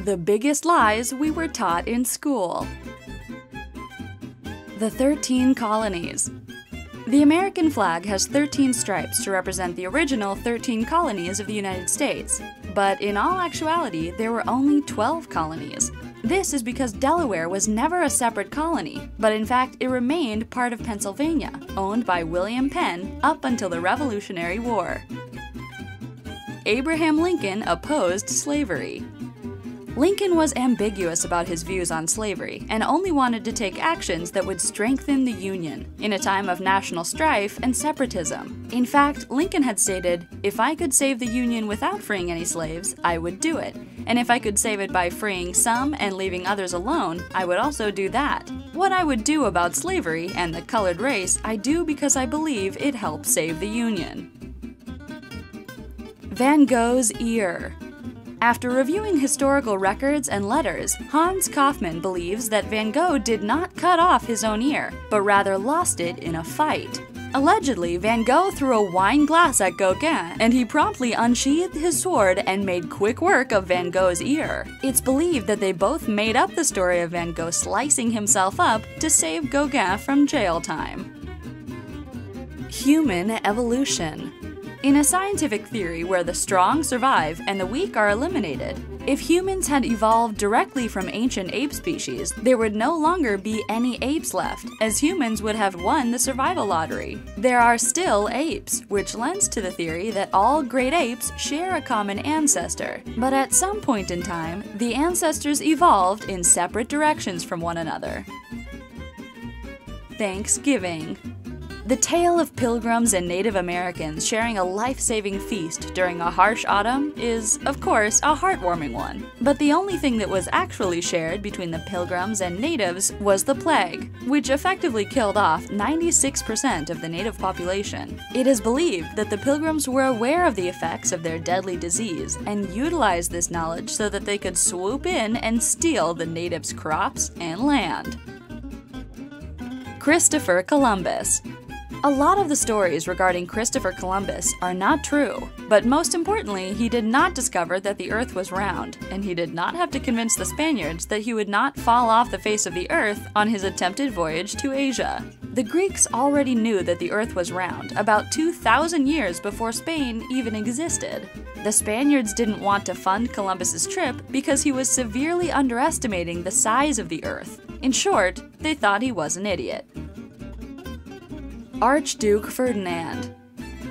The biggest lies we were taught in school. The 13 colonies. The American flag has 13 stripes to represent the original 13 colonies of the United States, but in all actuality, there were only 12 colonies. This is because Delaware was never a separate colony, but in fact it remained part of Pennsylvania, owned by William Penn up until the Revolutionary War. Abraham Lincoln opposed slavery. Lincoln was ambiguous about his views on slavery and only wanted to take actions that would strengthen the Union in a time of national strife and separatism. In fact, Lincoln had stated, "If I could save the Union without freeing any slaves, I would do it. And if I could save it by freeing some and leaving others alone, I would also do that. What I would do about slavery and the colored race, I do because I believe it helped save the Union." Van Gogh's ear. After reviewing historical records and letters, Hans Kaufmann believes that Van Gogh did not cut off his own ear, but rather lost it in a fight. Allegedly, Van Gogh threw a wine glass at Gauguin, and he promptly unsheathed his sword and made quick work of Van Gogh's ear. It's believed that they both made up the story of Van Gogh slicing himself up to save Gauguin from jail time. Human evolution. In a scientific theory where the strong survive and the weak are eliminated, if humans had evolved directly from ancient ape species, there would no longer be any apes left, as humans would have won the survival lottery. There are still apes, which lends to the theory that all great apes share a common ancestor. But at some point in time, the ancestors evolved in separate directions from one another. Thanksgiving. The tale of pilgrims and Native Americans sharing a life-saving feast during a harsh autumn is, of course, a heartwarming one. But the only thing that was actually shared between the pilgrims and natives was the plague, which effectively killed off 96% of the native population. It is believed that the pilgrims were aware of the effects of their deadly disease and utilized this knowledge so that they could swoop in and steal the natives' crops and land. Christopher Columbus. A lot of the stories regarding Christopher Columbus are not true, but most importantly, he did not discover that the Earth was round, and he did not have to convince the Spaniards that he would not fall off the face of the Earth on his attempted voyage to Asia. The Greeks already knew that the Earth was round about 2,000 years before Spain even existed. The Spaniards didn't want to fund Columbus's trip because he was severely underestimating the size of the Earth. In short, they thought he was an idiot. Archduke Ferdinand.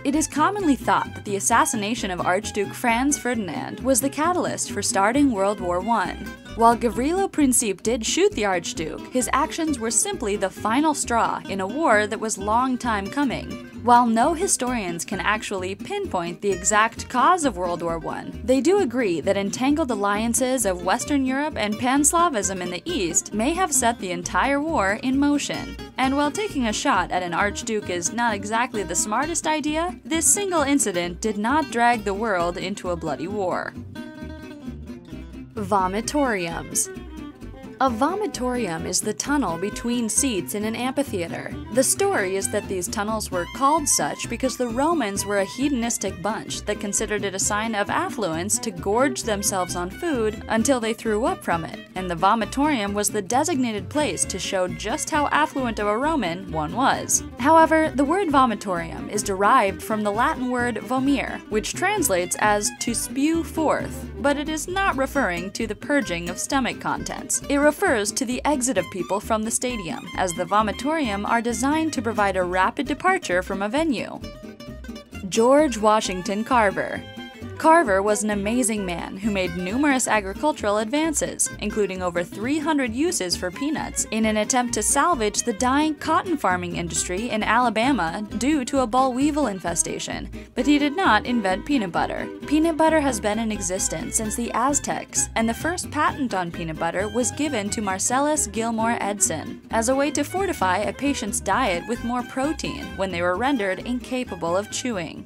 It is commonly thought that the assassination of Archduke Franz Ferdinand was the catalyst for starting World War I. While Gavrilo Princip did shoot the Archduke, his actions were simply the final straw in a war that was long time coming. While no historians can actually pinpoint the exact cause of World War I, they do agree that entangled alliances of Western Europe and Pan-Slavism in the East may have set the entire war in motion. And while taking a shot at an Archduke is not exactly the smartest idea, this single incident did not drag the world into a bloody war. Vomitoriums. A vomitorium is the tunnel between seats in an amphitheater. The story is that these tunnels were called such because the Romans were a hedonistic bunch that considered it a sign of affluence to gorge themselves on food until they threw up from it, and the vomitorium was the designated place to show just how affluent of a Roman one was. However, the word vomitorium is derived from the Latin word vomere, which translates as to spew forth, but it is not referring to the purging of stomach contents. It refers to the exit of people from the stadium, as the vomitorium are designed to provide a rapid departure from a venue. George Washington Carver. Carver was an amazing man who made numerous agricultural advances, including over 300 uses for peanuts, in an attempt to salvage the dying cotton farming industry in Alabama due to a boll weevil infestation, but he did not invent peanut butter. Peanut butter has been in existence since the Aztecs, and the first patent on peanut butter was given to Marcellus Gilmore Edson as a way to fortify a patient's diet with more protein when they were rendered incapable of chewing.